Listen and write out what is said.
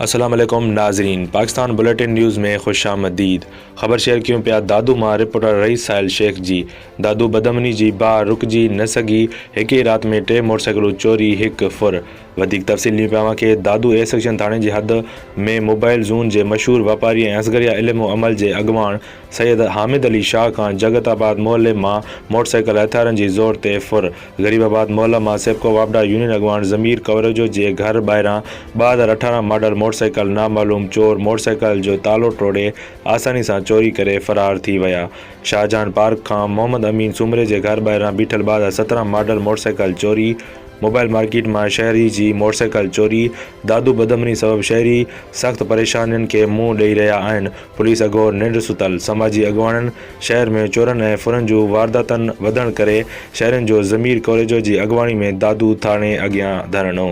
अस्सलाम वालेकुम नाजरीन, पाकिस्तान बुलेटिन न्यूज़ में खुश आमदीद। ख़बर शेयर क्यों पिया दादू मां रिपोर्टर रईस साहिल शेख जी। दादू बदमनी जी बार रुकजी न सगी, एक ही रात में 3 मोटरसाइकिलूं चोरी, 1 फुर। वधीक तफ़सील ॾिनी पिया कि दादू ए सेक्शन थाणे जी हद में मोबाइल ज़ोन जे मशहूर वापारी ऐं असगरिया इल्म अमल जे अॻवान सैयद हामिद अली शाह खां जगताबाद मोहल्ले मां मोटरसाइकिल हथियारनि जी ज़ोर ते फुर। गरीबाबाद मोहल्ला मां सेप्को वापडा यूनियन अॻवान ज़मीर कवरेजो जे घर ॿाहिरां 2018 मॉडल मोटरसाइकिल नामालूम चोर मोटरसाइकिल जो तालो टोड़े आसानी सां चोरी करे फ़रार थी विया। शाहजहान पार्क खां मोहम्मद अमीन सुमरे जे घर ॿाहिरां बीठल 2017 मॉडल मोटरसाइकिल चोरी। मोबाइल मार्केट मां शहरी जी मोटरसाइकिल चोरी। दादू बदमनी सबब शहरी सख़्त परेशानियुनि के मुंहुं ॾेई रहिया आहिनि। पुलिस अगोर निंड सुतल। समाजी अॻवाननि शहर में चोरनि ऐं फुरनि जूं वारदातनि वधण करे शहरनि जो ज़मीर कवरेज जी अॻवानी में दादू थाणे अॻियां धरणो।